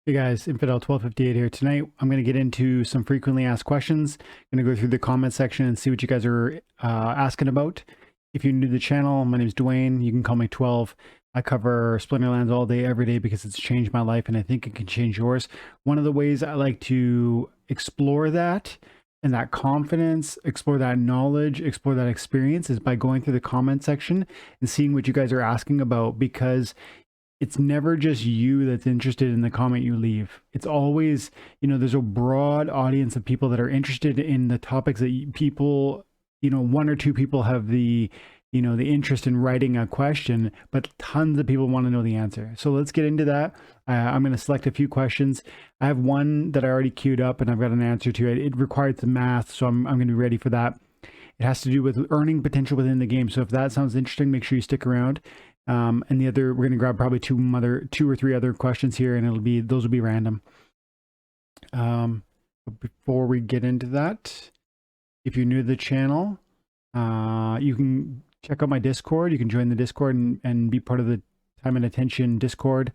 Hey guys, Infidel 1258 here. Tonight I'm going to get into some frequently asked questions. I'm going to go through the comment section and see what you guys are asking about. If you're new to the channel, my name is Dwayne. You can call me 12. I cover Splinterlands all day, every day because it's changed my life and I think it can change yours. One of the ways I like to explore that and that confidence, explore that knowledge, explore that experience is by going through the comment section and seeing what you guys are asking about, because it's never just you that's interested in the comment you leave. It's always, there's a broad audience of people that are interested in the topics that people, one or two people have the interest in writing a question, but tons of people want to know the answer. So let's get into that. I'm going to select a few questions. I have one that I already queued up and I've got an answer to it. It required some math, so I'm going to be ready for that. It has to do with earning potential within the game. So if that sounds interesting, make sure you stick around. And the other, we're going to grab probably two or three other questions here, and those will be random. But before we get into that, if you're new to the channel, you can check out my Discord. You can join the Discord and be part of the Time and Attention Discord.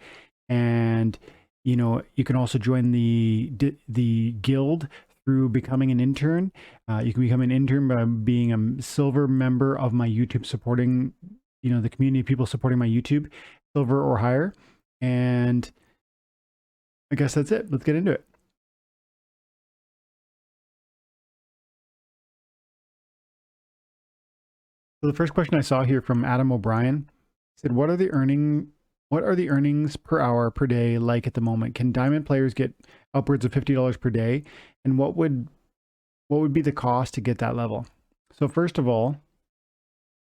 And, you can also join the guild through becoming an intern. You can become an intern by being a silver member of my YouTube, supporting the community of people supporting my YouTube, silver or higher. And I guess that's it. Let's get into it. So the first question I saw here from Adam O'Brien said, what are the earnings per hour per day like at the moment? Can diamond players get upwards of $50 per day? And what would be the cost to get that level? So first of all,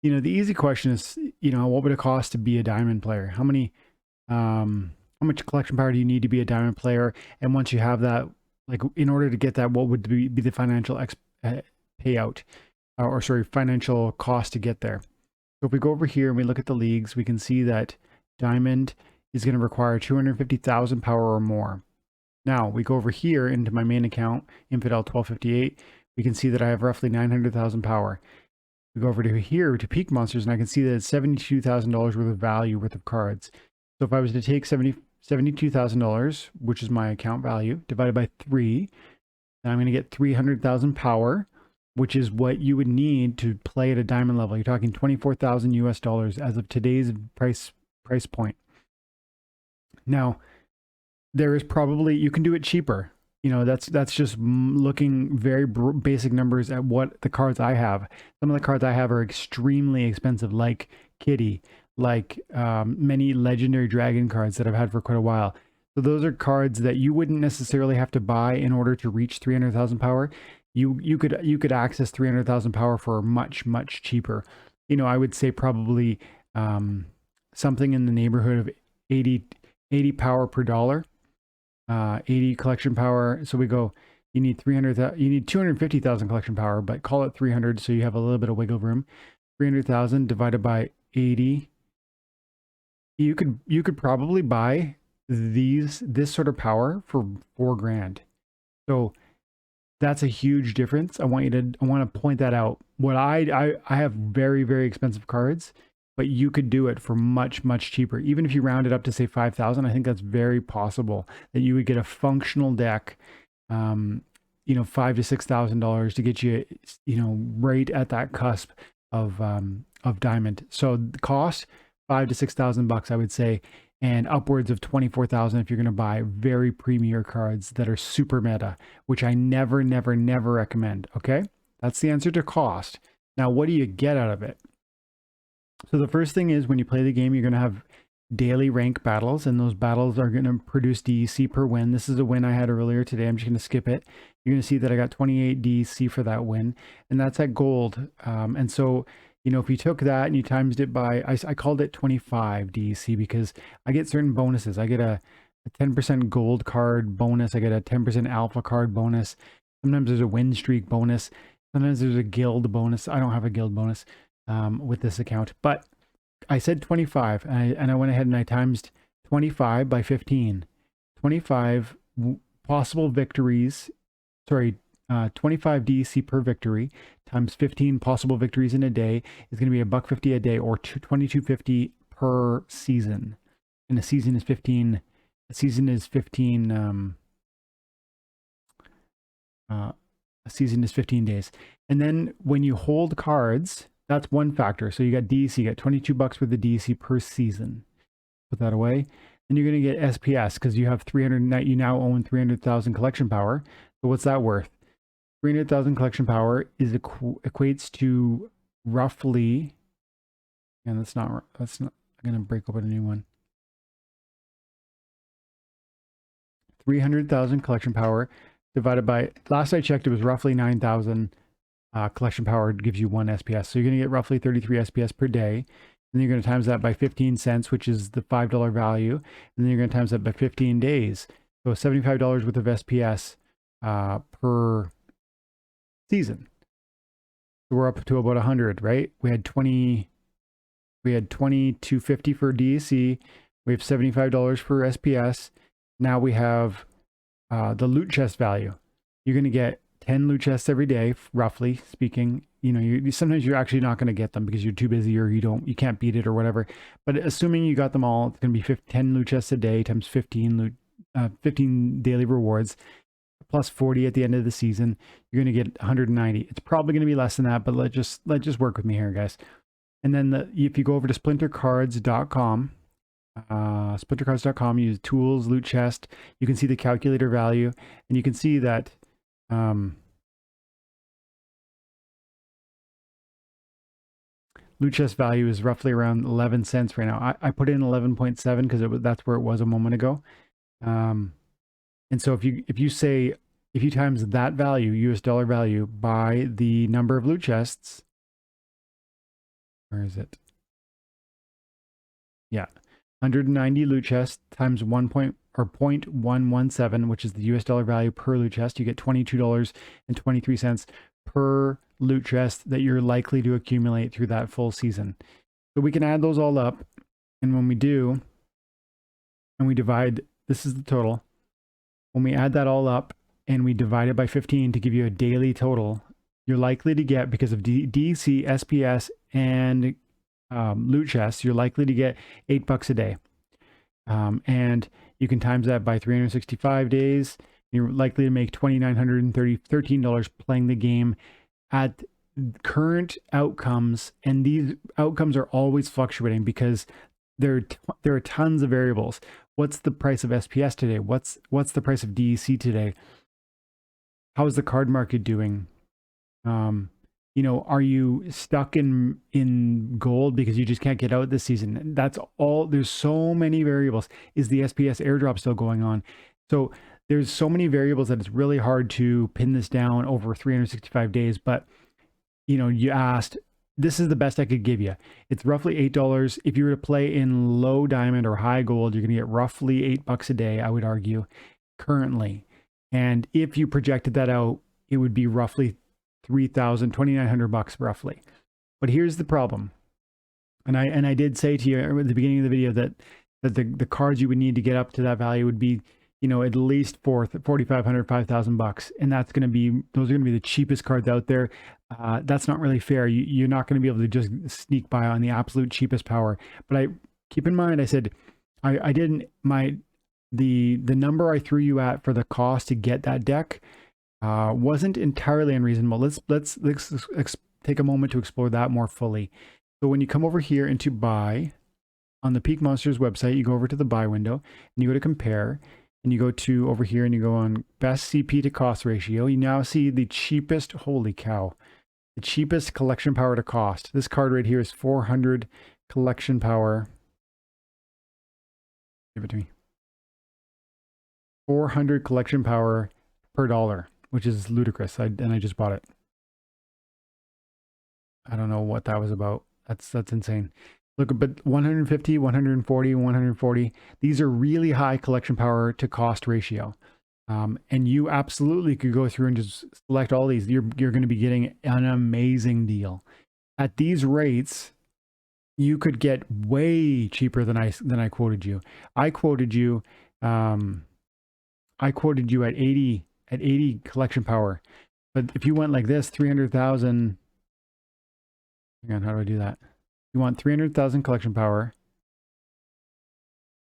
the easy question is, what would it cost to be a diamond player? How much collection power do you need to be a diamond player? And once you have that, like, in order to get that, what would be the financial payout, or sorry, financial cost to get there? So if we go over here and we look at the leagues, we can see that diamond is going to require 250,000 power or more. Now we go over here into my main account, Infidel 1258. We can see that I have roughly 900,000 power. We go over to here to Peak Monsters, and I can see that it's $72,000 worth of value worth of cards. So if I was to take $72,000, which is my account value, divided by 3, then I'm going to get 300,000 power, which is what you would need to play at a diamond level. You're talking 24,000 US dollars as of today's price point. Now, there is probably, you can do it cheaper. That's just looking very basic numbers at what the cards I have. Some of the cards I have are extremely expensive, like Kitty, like many legendary dragon cards that I've had for quite a while. So those are cards that you wouldn't necessarily have to buy in order to reach 300,000 power. You could access 300,000 power for much cheaper. I would say probably something in the neighborhood of 80 power per dollar. 80 collection power. So we go, you need 250,000 collection power, but call it 300 so you have a little bit of wiggle room. 300,000 divided by 80. You could probably buy this sort of power for $4,000. So that's a huge difference. I want to point that out. What I have very expensive cards, but you could do it for much cheaper. Even if you round it up to say 5,000, I think that's very possible that you would get a functional deck, $5,000 to $6,000 to get you, right at that cusp of diamond. So the cost, $5,000 to $6,000, I would say, and upwards of 24,000 if you're going to buy very premier cards that are super meta, which I never recommend. Okay, that's the answer to cost. Now, what do you get out of it? So the first thing is, when you play the game, you're going to have daily rank battles, and those battles are going to produce DEC per win. This is a win I had earlier today. I'm just going to skip it. You're going to see that I got 28 DEC for that win, and that's at gold. And so, if you took that and you times it by, I called it 25 DEC because I get certain bonuses. I get a 10% gold card bonus. I get a 10% alpha card bonus. Sometimes there's a win streak bonus. Sometimes there's a guild bonus. I don't have a guild bonus with this account, but I said 25 and I went ahead and I times 25 by 15. 25 possible victories, 25 DEC per victory times 15 possible victories in a day is going to be $1.50 a day, or $22.50 per season. And a season is 15 A season is 15. A season is 15 days. And then when you hold cards, that's one factor. So you got DEC, you got $22 worth of DEC per season. Put that away. Then you're going to get SPS because you have 300. You now own 300,000 collection power. So what's that worth? 300,000 collection power is equates to roughly. And that's not. I'm going to break open a new one. 300,000 collection power divided by, last I checked, it was roughly 9,000 collection power gives you 1 SPS. So you're going to get roughly 33 SPS per day. And then you're going to times that by 15 cents, which is the $5 value. And then you're going to times that by 15 days. So $75 worth of SPS per season. So we're up to about 100, right? We had 2250 for DEC. We have $75 for SPS. Now we have the loot chest value. You're going to get 10 loot chests every day, roughly speaking. You know, sometimes you're actually not going to get them because you're too busy or you can't beat it or whatever. But assuming you got them all, it's going to be 10 loot chests a day times 15 daily rewards plus 40 at the end of the season. You're going to get 190. It's probably going to be less than that, but let's just work with me here, guys. And then if you go over to splintercards.com, splintercards.com, use tools, loot chest, you can see the calculator value, and you can see that loot chest value is roughly around 11 cents right now. I put in 11.7 because that's where it was a moment ago. And so if you times that value, US dollar value, by the number of loot chests, where is it? Yeah, 190 loot chests times 0.117, which is the US dollar value per loot chest. You get $22.23 per loot chest that you're likely to accumulate through that full season. So we can add those all up, and when we do, and we divide, this is the total. When we add that all up and we divide it by 15 to give you a daily total, you're likely to get, because of DC, SPS, and loot chests, you're likely to get $8 a day. And you can times that by 365 days. You're likely to make $2,913 playing the game at current outcomes. And these outcomes are always fluctuating because there are tons of variables. What's the price of SPS today? What's the price of DEC today? How is the card market doing? You know, are you stuck in gold because you just can't get out this season? That's all. There's so many variables. Is the SPS airdrop still going on? So there's so many variables that it's really hard to pin this down over 365 days. But, you know, you asked, this is the best I could give you. It's roughly $8. If you were to play in low diamond or high gold, you're going to get roughly $8 a day, I would argue, currently. And if you projected that out, it would be roughly $2,900 roughly. But here's the problem. And I did say to you at the beginning of the video that the cards you would need to get up to that value would be, you know, at least $4,500, $5,000, and those are going to be the cheapest cards out there. That's not really fair. You're not going to be able to just sneak by on the absolute cheapest power. But keep in mind, I said the number I threw you at for the cost to get that deck wasn't entirely unreasonable. Let's take a moment to explore that more fully. So when you come over here into buy on the Peak Monsters website, you go over to the buy window and you go to compare. And you go to over here and you go on best CP to cost ratio. You now see the cheapest, holy cow, the cheapest collection power to cost. This card right here is 400 collection power. Give it to me. 400 collection power per dollar, which is ludicrous. And I just bought it. I don't know what that was about. That's insane. Look, but 150, 140, 140, these are really high collection power to cost ratio. And you absolutely could go through and just select all these. You're going to be getting an amazing deal. At these rates, you could get way cheaper than I quoted you. I quoted you at 80 collection power. But if you went like this, 300,000, hang on, how do I do that? You want 300,000 collection power.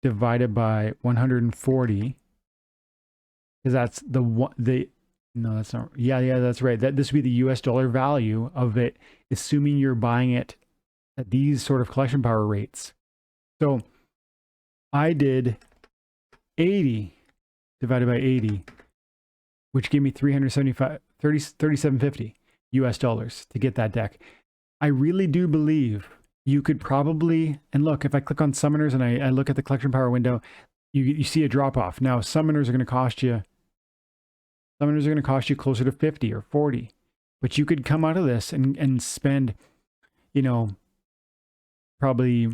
divided by 140, because that's no, that's not, yeah, that's right. This would be the US dollar value of it, assuming you're buying it at these sort of collection power rates. So I did 80 divided by 80, which gave me 3750 US dollars to get that deck. I really do believe you could probably, and look, if I click on summoners and I look at the collection power window, you see a drop off. Now summoners are going to cost you closer to 50 or 40, but you could come out of this and spend, you know, probably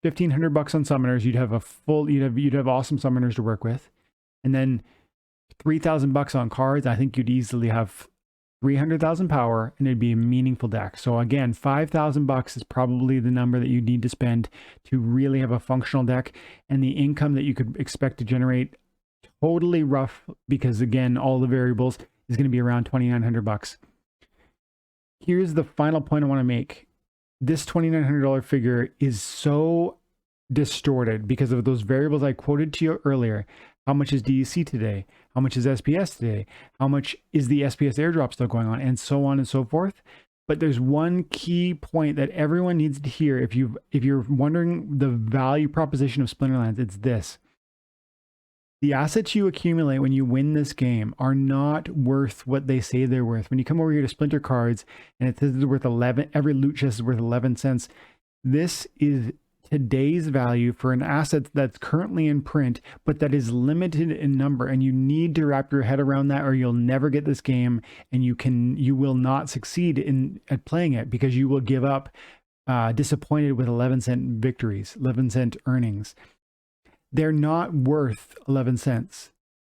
$1,500 on summoners. You'd have you'd have awesome summoners to work with, and then $3,000 on cards. I think you'd easily have 300,000 power, and it'd be a meaningful deck. So again, $5,000 is probably the number that you need to spend to really have a functional deck, and the income that you could expect to generate, totally rough, because again, all the variables, is going to be around $2,900. Here's the final point I want to make. This $2,900 figure is so distorted because of those variables I quoted to you earlier. How much is DEC today? How much is SPS today? How much is the SPS airdrop still going on? And so on and so forth. But there's one key point that everyone needs to hear if you're wondering the value proposition of Splinterlands. It's this: the assets you accumulate when you win this game are not worth what they say they're worth. When you come over here to Splinter cards and it says it's worth 11, every loot chest is worth 11 cents. This is today's value for an asset that's currently in print, but that is limited in number, and you need to wrap your head around that, or you'll never get this game, and you will not succeed at playing it, because you will give up disappointed with 11-cent victories, 11-cent earnings. They're not worth 11 cents.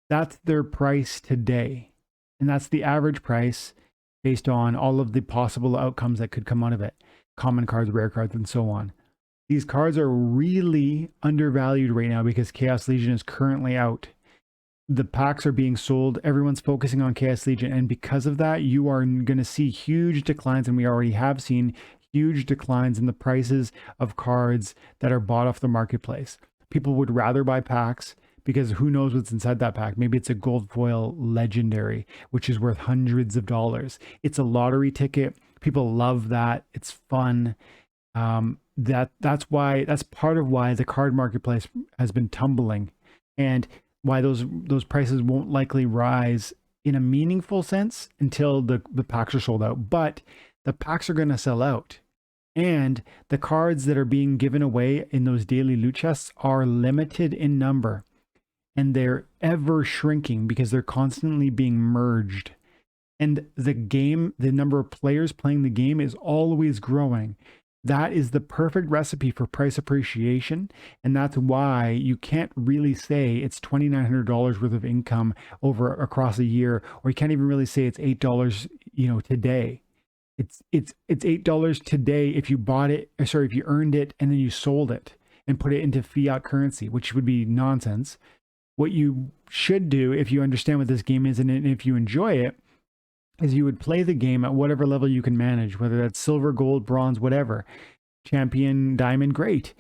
That's their price today, and that's the average price based on all of the possible outcomes that could come out of it: common cards, rare cards, and so on. These cards are really undervalued right now because Chaos Legion is currently out. The packs are being sold. Everyone's focusing on Chaos Legion. And because of that, you are going to see huge declines. And we already have seen huge declines in the prices of cards that are bought off the marketplace. People would rather buy packs because who knows what's inside that pack. Maybe it's a gold foil legendary, which is worth hundreds of dollars. It's a lottery ticket. People love that. It's fun. That's part of why the card marketplace has been tumbling, and why those prices won't likely rise in a meaningful sense until the packs are sold out. But the packs are going to sell out, and the cards that are being given away in those daily loot chests are limited in number, and they're ever shrinking because they're constantly being merged. And the number of players playing the game is always growing. That is the perfect recipe for price appreciation, and that's why you can't really say it's $2,900 worth of income across a year, or you can't even really say it's $8, today. It's $8 today if you bought it, if you earned it and then you sold it and put it into fiat currency, which would be nonsense. What you should do, if you understand what this game is and if you enjoy it, is you would play the game at whatever level you can manage, whether that's silver, gold, bronze, whatever, champion, diamond, great.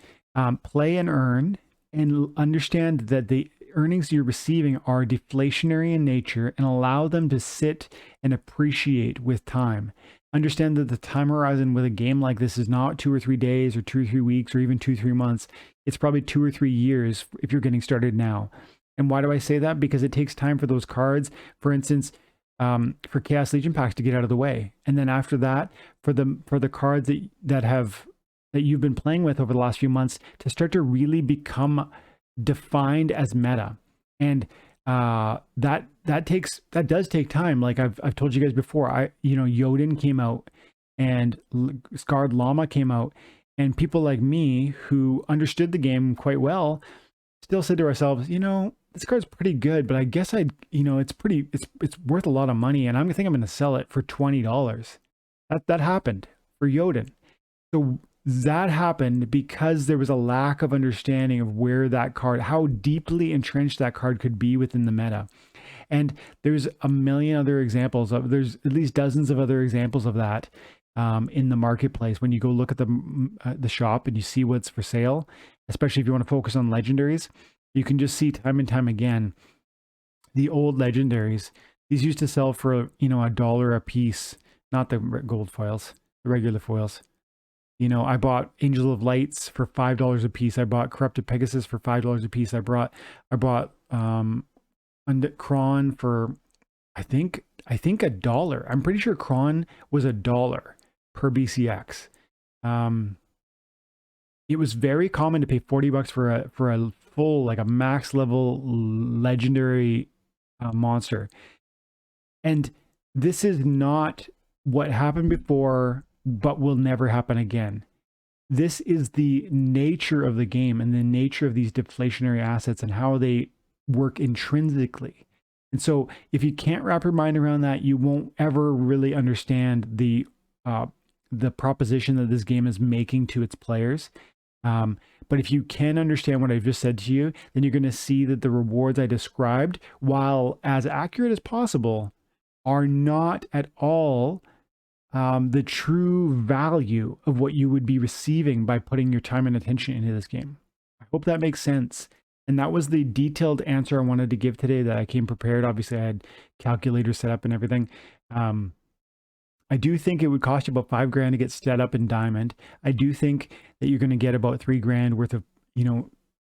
Play and earn, and understand that the earnings you're receiving are deflationary in nature, and allow them to sit and appreciate with time. Understand that the time horizon with a game like this is not 2 or 3 days or 2 or 3 weeks or even 2 or 3 months. It's probably 2 or 3 years if you're getting started now. And why do I say that? Because it takes time for those cards, for instance, for Chaos Legion packs to get out of the way, and then after that, for the cards that you've been playing with over the last few months to start to really become defined as meta. And that does take time. Like I've told you guys before, Jotun came out and Scarred Llama came out, and people like me who understood the game quite well still said to ourselves, this card's pretty good, but I guess it's worth a lot of money, and I think I'm going to sell it for $20. That happened for Jotun. So that happened because there was a lack of understanding of where that card, how deeply entrenched that card could be within the meta. And there's a million other examples there's at least dozens of other examples of that. in the marketplace. When you go look at the shop and you see what's for sale, especially if you want to focus on legendaries, you can just see time and time again the old legendaries. These used to sell for, you know, $1 a piece, not the gold foils, the regular foils. You know, I bought Angel of Lights for $5 a piece. I bought Corrupted Pegasus for $5 a piece. I bought Kron for I think $1. I'm pretty sure Kron was $1 per BCX. It was very common to pay $40 for a full, like a max level legendary monster. And this is not what happened before, but will never happen again. This is the nature of the game and the nature of these deflationary assets and how they work intrinsically. And so if you can't wrap your mind around that, you won't ever really understand the proposition that this game is making to its players. But if you can understand what I've just said to you, then you're going to see that the rewards I described, while as accurate as possible, are not at all the true value of what you would be receiving by putting your time and attention into this game. I hope that makes sense. And that was the detailed answer I wanted to give today, that I came prepared. Obviously, I had calculators set up and everything. I do think it would cost you about $5,000 to get set up in Diamond. I do think that you're going to get about $3,000 worth of, you know,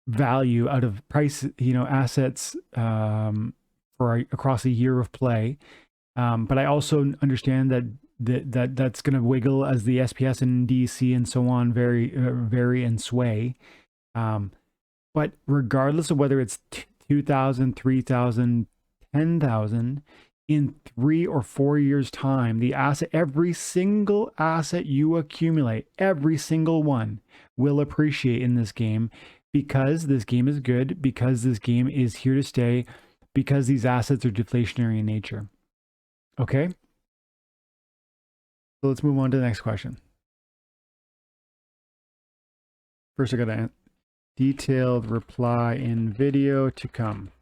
value out of price, you know, assets across a year of play. But I also understand that that's going to wiggle as the SPS and DC and so on vary and sway. But regardless of whether it's 2,000, 3,000, 10,000, in 3 or 4 years' time, the asset, every single asset you accumulate, every single one, will appreciate in this game, because this game is good, because this game is here to stay, because these assets are deflationary in nature. Okay? So let's move on to the next question. First, I got to detailed reply in video to come.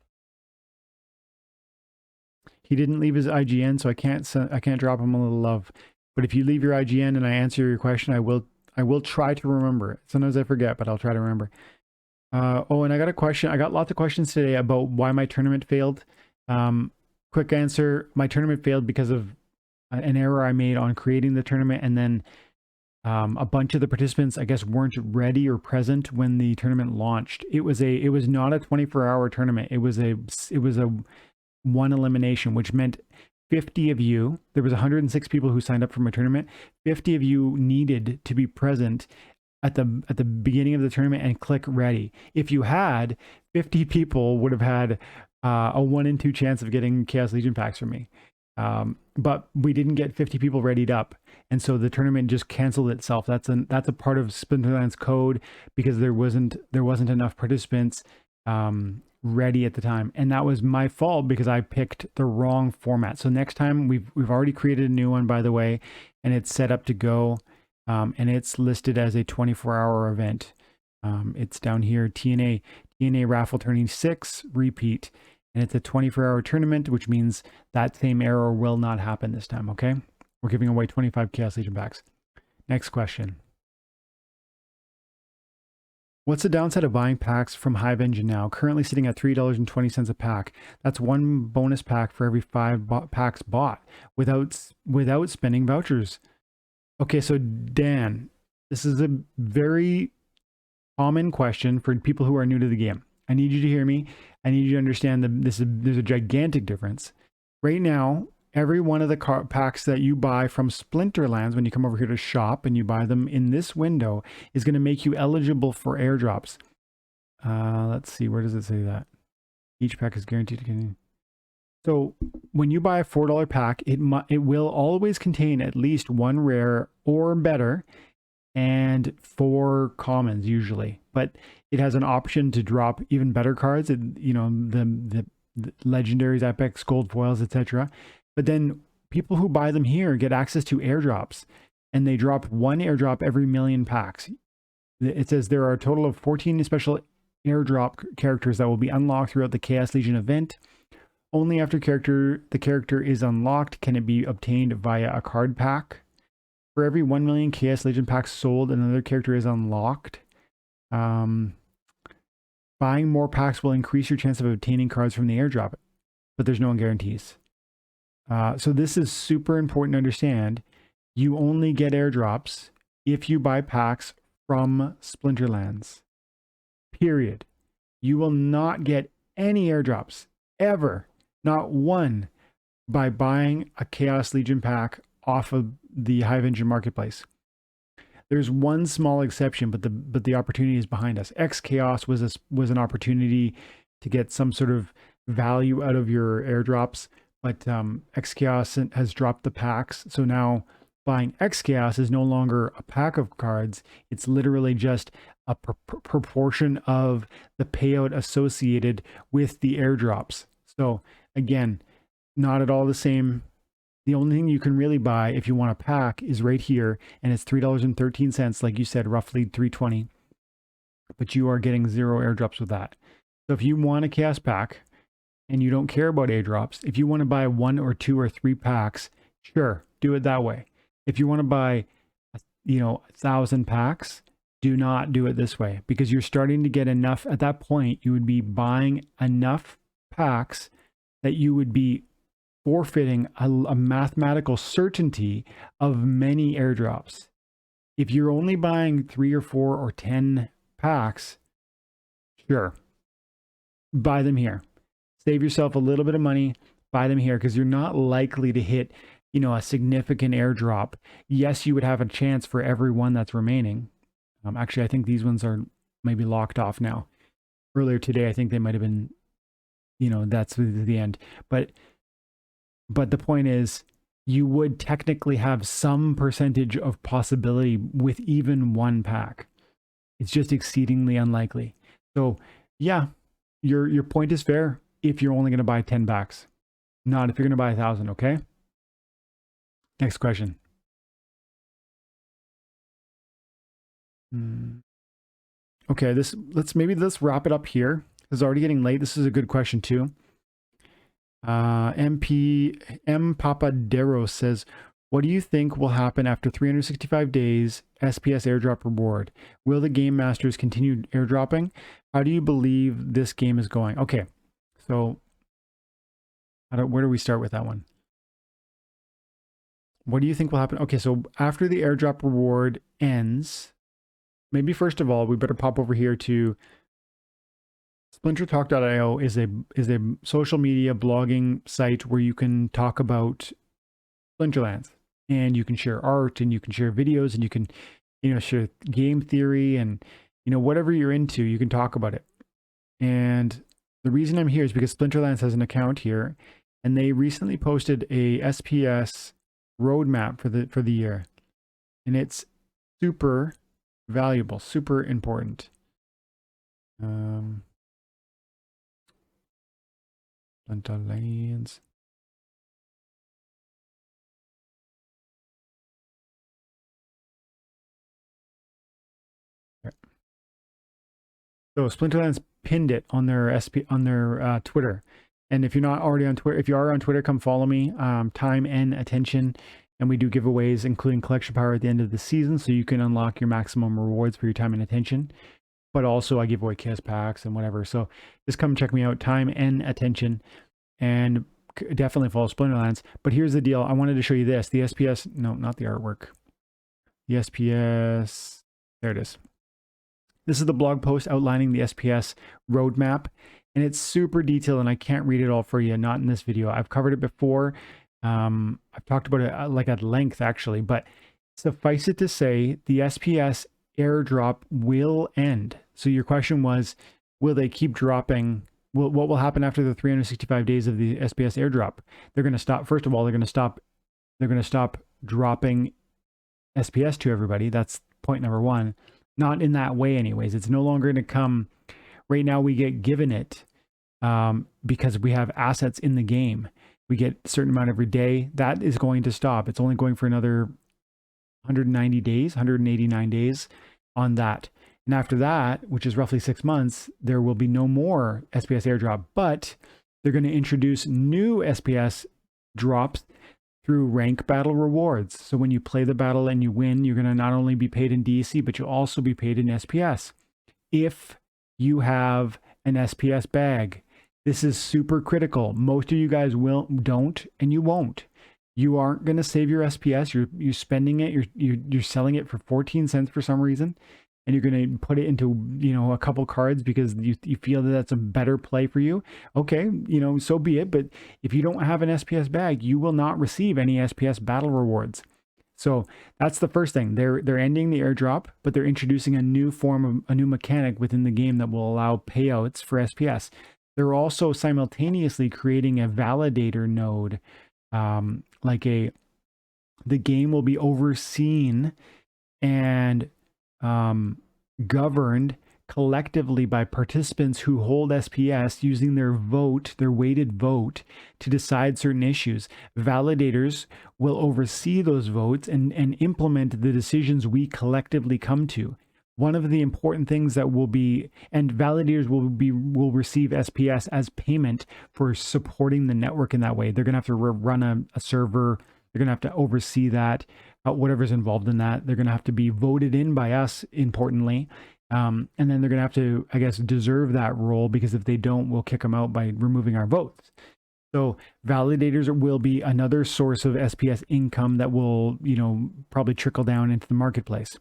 He didn't leave his IGN, so I can't drop him a little love. But if you leave your IGN and I answer your question, I will try to remember it. Sometimes I forget, but I'll try to remember. Oh, and I got a question. I got lots of questions today about why my tournament failed. Quick answer: my tournament failed because of an error I made on creating the tournament, and then a bunch of the participants, I guess, weren't ready or present when the tournament launched. It was not a 24-hour tournament. It was a one elimination, which meant 50 of you, there was 106 people who signed up for my tournament. 50 of you needed to be present at the beginning of the tournament and click ready. If you had, 50 people would have had a 1 in 2 chance of getting Chaos Legion packs from me. But we didn't get 50 people readied up, and so the tournament just canceled itself. That's a part of Splinterlands code, because there wasn't enough participants ready at the time, and that was my fault because I picked the wrong format. So next time, we've already created a new one, by the way, and it's set up to go, and it's listed as a 24-hour event. It's down here, TNA raffle turning 6 repeat. And it's a 24-hour tournament, which means that same error will not happen this time, okay? We're giving away 25 Chaos Legion packs. Next question. What's the downside of buying packs from Hive-engine now? Currently sitting at $3.20 a pack. That's 1 bonus pack for every 5 packs bought without spending vouchers. Okay, so Dan, this is a very common question for people who are new to the game. I need you to hear me. I need you to understand that there's a gigantic difference. Right now, every one of the packs that you buy from Splinterlands, when you come over here to shop and you buy them in this window, is going to make you eligible for airdrops. Let's see, where does it say that? Each pack is guaranteed to contain. So when you buy a $4 pack, it will always contain at least 1 rare or better, and 4 commons usually, but it has an option to drop even better cards, you know, the legendaries, epics, gold foils, etc. But then people who buy them here get access to airdrops, and they drop 1 airdrop every 1,000,000 packs. It says there are a total of 14 special airdrop characters that will be unlocked throughout the Chaos Legion event. Only after the character is unlocked can it be obtained via a card pack. For every 1 million Chaos Legion packs sold, another character is unlocked. Buying more packs will increase your chance of obtaining cards from the airdrop, but there's no guarantees. So this is super important to understand. You only get airdrops if you buy packs from Splinterlands. Period. You will not get any airdrops ever, not one, by buying a Chaos Legion pack off of the Hive-engine marketplace. There's one small exception, but the opportunity is behind us. X Chaos was an opportunity to get some sort of value out of your airdrops, but X Chaos has dropped the packs, so now buying X Chaos is no longer a pack of cards. It's literally just a proportion of the payout associated with the airdrops. So again, not at all the same. The only thing you can really buy if you want a pack is right here, and it's $3.13, like you said, roughly $3.20. But you are getting 0 airdrops with that. So if you want a Chaos pack and you don't care about airdrops, if you want to buy 1 or 2 or 3 packs, sure, do it that way. If you want to buy, 1,000 packs, do not do it this way, because you're starting to get enough. At that point, you would be buying enough packs that you would be forfeiting a mathematical certainty of many airdrops. If you're only buying 3 or 4 or 10 packs, sure, buy them here. Save yourself a little bit of money, buy them here, because you're not likely to hit, a significant airdrop. Yes, you would have a chance for every one that's remaining. Actually, I think these ones are maybe locked off now. Earlier today, I think they might have been, that's the end. But the point is, you would technically have some percentage of possibility with even one pack. It's just exceedingly unlikely. So yeah, your point is fair if you're only going to buy 10 packs, not if you're going to buy 1,000. Okay. Next question. Okay, let's wrap it up here. It's already getting late. This is a good question too. M Papadero says, what do you think will happen after 365 days SPS airdrop reward? Will the game masters continue airdropping? How do you believe this game is going? Okay, so where do we start with that one? What do you think will happen? Okay, so after the airdrop reward ends, maybe first of all, we better pop over here to splintertalk.io is a social media blogging site where you can talk about Splinterlands, and you can share art, and you can share videos, and you can, share game theory, and, whatever you're into, you can talk about it. And the reason I'm here is because Splinterlands has an account here, and they recently posted a SPS roadmap for the year, and it's super valuable, super important. Splinterlands. So Splinterlands pinned it on their Twitter. And if you're not already on Twitter, if you are on Twitter, come follow me. Time and attention, and we do giveaways, including collection power at the end of the season, so you can unlock your maximum rewards for your time and attention. But also, I give away chaos packs and whatever. So just come check me out. Time and attention, and definitely follow Splinterlands. But here's the deal: I wanted to show you this. The SPS, no, not the artwork. The SPS. There it is. This is the blog post outlining the SPS roadmap. And it's super detailed, and I can't read it all for you, not in this video. I've covered it before. I've talked about it like at length, actually. But suffice it to say, the SPS airdrop will end. So your question was, will they keep dropping? What will happen after the 365 days of the SPS airdrop? They're going to stop. First of all, they're going to stop dropping SPS to everybody. That's point number one. Not in that way, anyways. It's no longer going to come. Right now, we get given it because we have assets in the game. We get a certain amount every day. That is going to stop. It's only going for another 190 days, 189 days on that. And after that, which is roughly 6 months, there will be no more SPS airdrop. But they're going to introduce new SPS drops through rank battle rewards. So when you play the battle and you win, you're going to not only be paid in DEC, but you'll also be paid in SPS. If you have an SPS bag, this is super critical. Most of you guys don't, and you won't. You aren't going to save your SPS. You're spending it. You're selling it for 14 cents for some reason, and you're going to put it into, you know, a couple cards because you feel that that's a better play for you. Okay, you know, so be it. But if you don't have an SPS bag, you will not receive any SPS battle rewards. So that's the first thing. They're ending the airdrop, but they're introducing a new mechanic within the game that will allow payouts for SPS. They're also simultaneously creating a validator node, the game will be overseen and governed collectively by participants who hold SPS using their weighted vote to decide certain issues. Validators will oversee those votes and implement the decisions we collectively come to. One of the important things that will be, and validators will receive SPS as payment for supporting the network in that way. They're going to have to run a server. They're going to have to oversee that, whatever's involved in that. They're going to have to be voted in by us, importantly. And then they're going to have to, I guess, deserve that role, because if they don't, we'll kick them out by removing our votes. So validators will be another source of SPS income that will, you know, probably trickle down into the marketplace.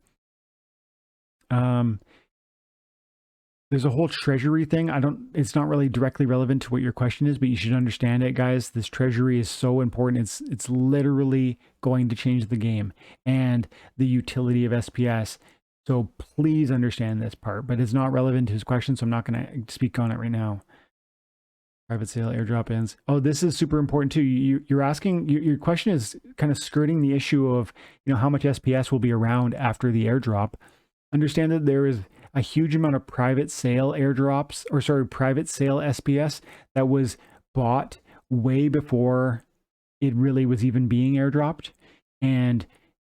There's a whole treasury thing. It's not really directly relevant to what your question is, but you should understand it, guys. This treasury is so important. It's literally going to change the game and the utility of SPS. So please understand this part, but it's not relevant to his question, so I'm not going to speak on it right now. Private sale airdrop ends. Oh, this is super important too. You're asking, your question is kind of skirting the issue of, you know, how much SPS will be around after the airdrop. Understand that there is a huge amount of private sale airdrops, or sorry, private sale SPS that was bought way before it really was even being airdropped. And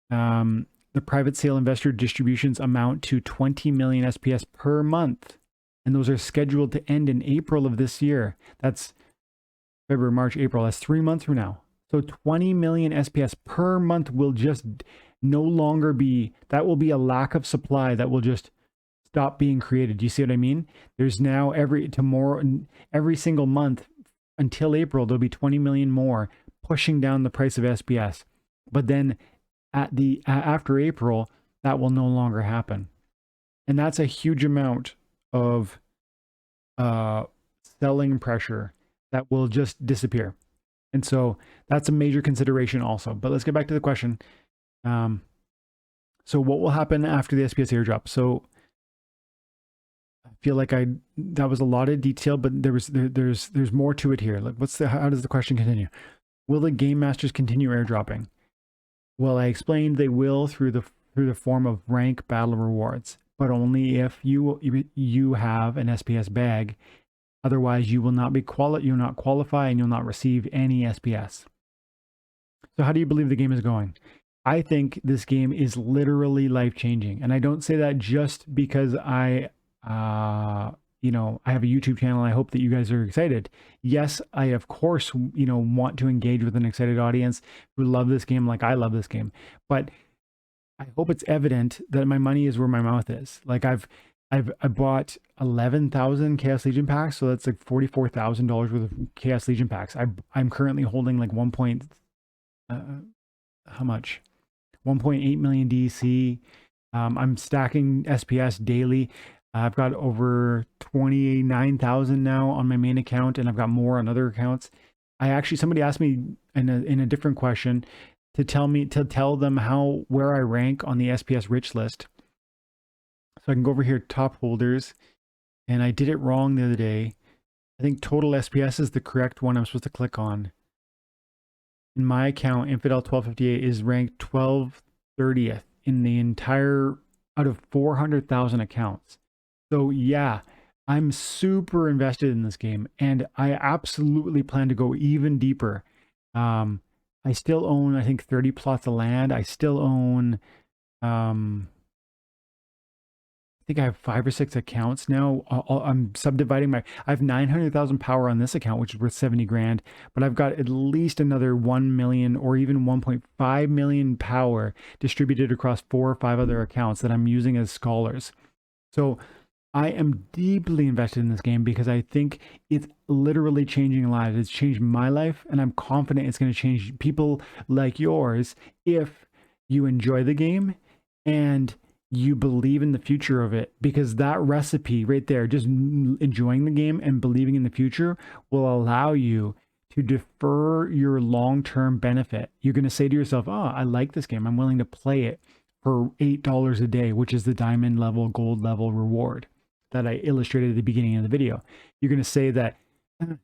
the private sale investor distributions amount to 20 million SPS per month. And those are scheduled to end in April of this year. That's February, March, April. That's 3 months from now. So 20 million SPS per month will just no longer be, that will be a lack of supply that will just stop being created. Do you see what I mean? There's now every single month until April, there'll be 20 million more pushing down the price of SPS. But then after April, that will no longer happen. And that's a huge amount of selling pressure that will just disappear. And so that's a major consideration also. But let's get back to the question. So what will happen after the SPS airdrop? So I feel like that was a lot of detail, but there's more to it here. Like, how does the question continue? Will the game masters continue airdropping? Well, I explained they will through the form of rank battle rewards, but only if you have an SPS bag. Otherwise, you will not you'll not qualify and you'll not receive any SPS. So how do you believe the game is going? I think this game is literally life-changing. And I don't say that just because I have a YouTube channel. I hope that you guys are excited. Yes, I, of course, want to engage with an excited audience who love this game like I love this game. But I hope it's evident that my money is where my mouth is. Like I bought 11,000 Chaos Legion packs. So that's like $44,000 worth of Chaos Legion packs. I'm currently holding like how much? 1.8 million DC. I'm stacking SPS daily. I've got over 29,000 now on my main account, and I've got more on other accounts. Somebody asked me in a different question to tell them where I rank on the SPS rich list. So I can go over here, top holders, and I did it wrong the other day. I think total SPS is the correct one I'm supposed to click on. In my account, Infidel 1258 is ranked 1230th in the entire, out of 400,000 accounts. So yeah, I'm super invested in this game, and I absolutely plan to go even deeper. I still own, I think, 30 plots of land. I still own think I have 5 or 6 accounts now. I'm subdividing I have 900,000 power on this account, which is worth 70 grand, but I've got at least another 1 million or even 1.5 million power distributed across 4 or 5 other accounts that I'm using as scholars. So I am deeply invested in this game because I think it's literally changing lives. It's changed my life, and I'm confident it's going to change people like yours if you enjoy the game and you believe in the future of it, because that recipe right there, just enjoying the game and believing in the future, will allow you to defer your long-term benefit. You're going to say to yourself, oh, I like this game. I'm willing to play it for $8 a day, which is the diamond level, gold level reward that I illustrated at the beginning of the video. You're going to say that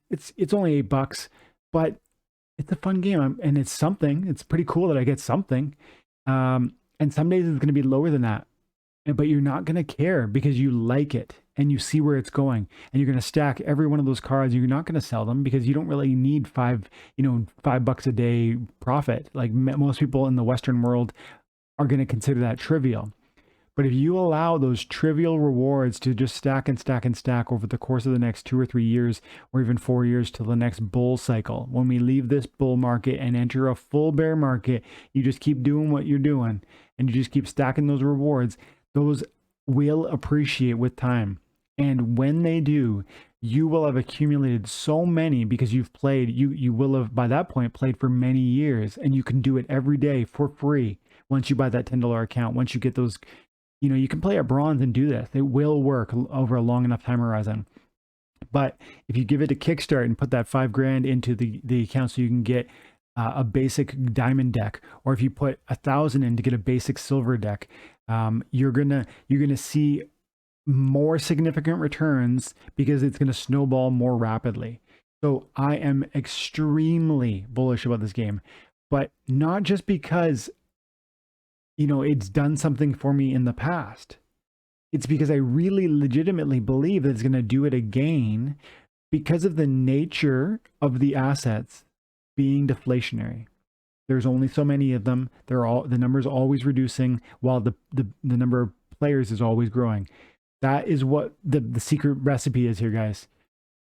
it's only $8, but it's a fun game, and it's something. It's pretty cool that I get something. And some days it's going to be lower than that, but you're not going to care because you like it and you see where it's going, and you're going to stack every one of those cards. You're not going to sell them because you don't really need $5 a day profit. Like most people in the Western world are going to consider that trivial. But if you allow those trivial rewards to just stack and stack and stack over the course of the next 2 or 3 years, or even 4 years till the next bull cycle, when we leave this bull market and enter a full bear market, you just keep doing what you're doing and you just keep stacking those rewards. Those will appreciate with time. And when they do, you will have accumulated so many because you've played, you will have by that point played for many years, and you can do it every day for free once you buy that $10 account. Once you get those, you can play at bronze and do this. It will work over a long enough time horizon. But if you give it a kickstart and put that 5 grand into the account so you can get a basic diamond deck, or if you put 1,000 in to get a basic silver deck, you're gonna see more significant returns because it's gonna snowball more rapidly. So I am extremely bullish about this game, but not just because it's done something for me in the past. It's because I really legitimately believe that it's going to do it again because of the nature of the assets being deflationary. There's only so many of them. The number is always reducing while the number of players is always growing. That is what the secret recipe is here, guys.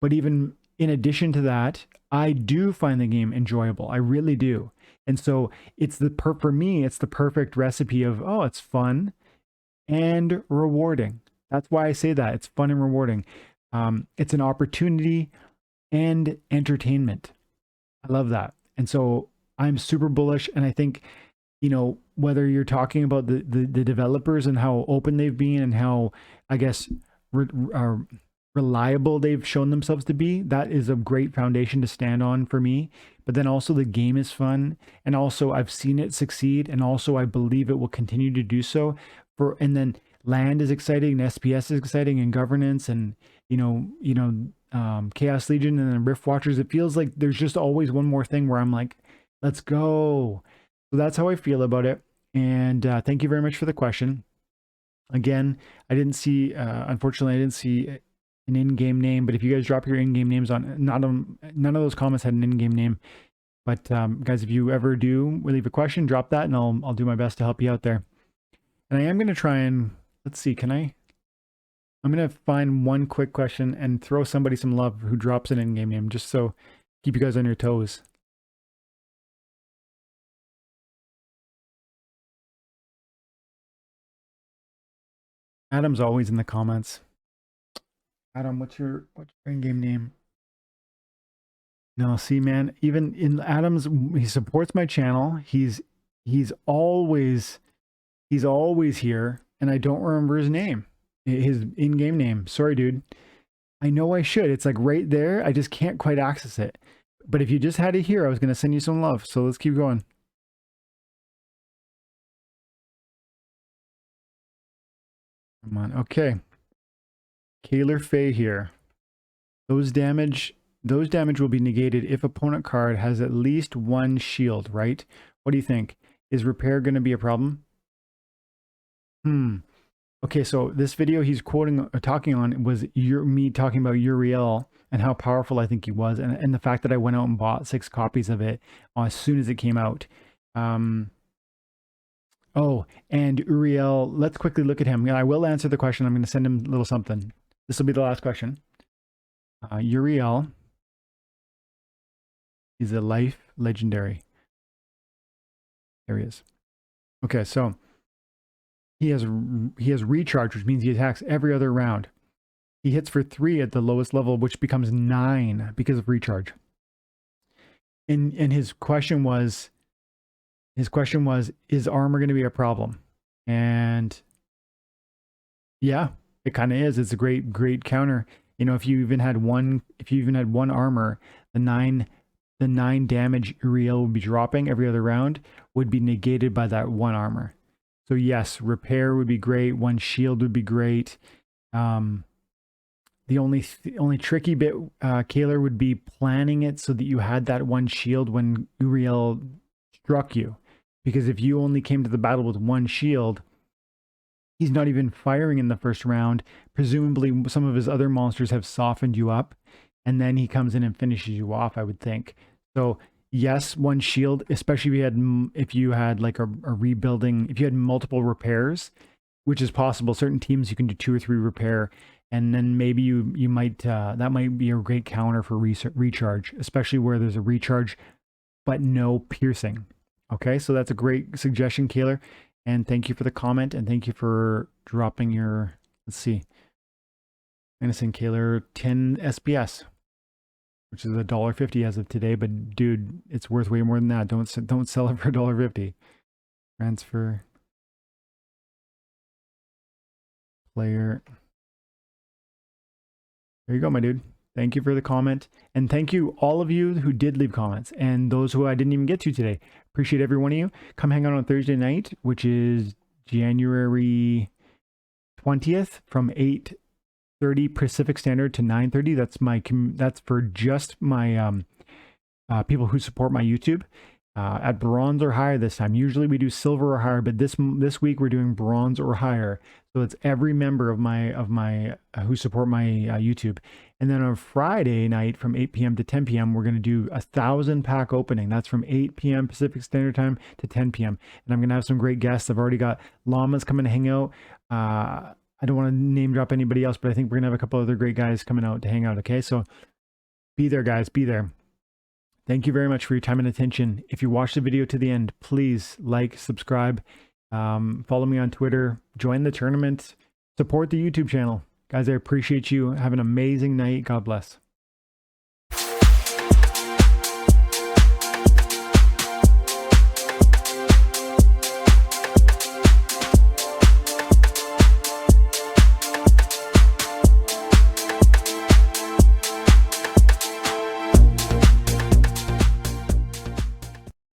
But even in addition to that, I do find the game enjoyable. I really do. And so for me, it's the perfect recipe of, oh, it's fun and rewarding. That's why I say that. It's fun and rewarding. It's an opportunity and entertainment. I love that. And so I'm super bullish. And I think, whether you're talking about the developers and how open they've been and how, I guess, reliable they've shown themselves to be, that is a great foundation to stand on for me. But then also the game is fun, and also I've seen it succeed, and also I believe it will continue to do so. And then land is exciting, and SPS is exciting, and governance, and Chaos Legion, and then Rift Watchers. It feels like there's just always one more thing where I'm like, let's go. So that's how I feel about it. And thank you very much for the question. Again, I didn't see, unfortunately, I didn't see an in-game name, but if you guys drop your in-game names on, none of those comments had an in-game name. But guys, if you ever do leave a question, drop that, and I'll do my best to help you out there. And I am going to try and, let's see, I'm going to find one quick question and throw somebody some love who drops an in-game name, just so keep you guys on your toes. Adam's always in the comments. Adam, what's your in-game name? No, see, man, even in Adam's, he supports my channel. He's always here, and I don't remember his name, his in-game name. Sorry, dude. I know I should. It's like right there. I just can't quite access it. But if you just had it here, I was going to send you some love. So let's keep going. Come on. Okay. Kaler Fay here. Those damage will be negated if opponent card has at least 1 shield, right? What do you think? Is repair going to be a problem? Okay, so this video he's talking on was me talking about Uriel and how powerful I think he was, and the fact that I went out and bought 6 copies of it as soon as it came out. Oh, And Uriel, let's quickly look at him. I will answer the question. I'm going to send him a little something. This will be the last question. Uriel, he's a life legendary. There he is. Okay, so he has recharge, which means he attacks every other round. He hits for 3 at the lowest level, which becomes 9 because of recharge. And his question was, is armor going to be a problem? And yeah, it kind of is. It's a great counter. You know, if you even had one armor, the 9 damage Uriel would be dropping every other round would be negated by that 1 armor. So yes, repair would be great. 1 shield would be great. The only tricky bit, Kaler, would be planning it so that you had that 1 shield when Uriel struck you. Because if you only came to the battle with 1 shield, he's not even firing in the first round. Presumably some of his other monsters have softened you up, and then he comes in and finishes you off, I would think. So yes, 1 shield, especially if you had like a rebuilding, if you had multiple repairs, which is possible. Certain teams you can do 2 or 3 repair, and then maybe you might that might be a great counter for recharge, especially where there's a recharge but no piercing. Okay, so that's a great suggestion, Kaler, and thank you for the comment, and thank you for dropping your, let's see, I'm gonna send Kaler 10 SPS, which is $1.50 as of today, but dude, it's worth way more than that. Don't sell it for $1.50. Transfer player. There you go, my dude. Thank you for the comment. And thank you all of you who did leave comments and those who I didn't even get to today. Appreciate every one of you. Come hang out on Thursday night, which is January 20th from 8:30 Pacific Standard to 9:30. That's for just my people who support my YouTube. At bronze or higher this time. Usually we do silver or higher, but this week we're doing bronze or higher. So it's every member of my who support my YouTube. And then on Friday night from 8 p.m. to 10 p.m. we're going to do 1,000 pack opening. That's from 8 p.m. Pacific Standard Time to 10 p.m. And I'm going to have some great guests. I've already got llamas coming to hang out. I don't want to name drop anybody else, but I think we're going to have a couple other great guys coming out to hang out. Okay, so be there, guys. Be there. Thank you very much for your time and attention. If you watched the video to the end, please like, subscribe, follow me on Twitter, join the tournament, support the YouTube channel. Guys, I appreciate you. Have an amazing night. God bless.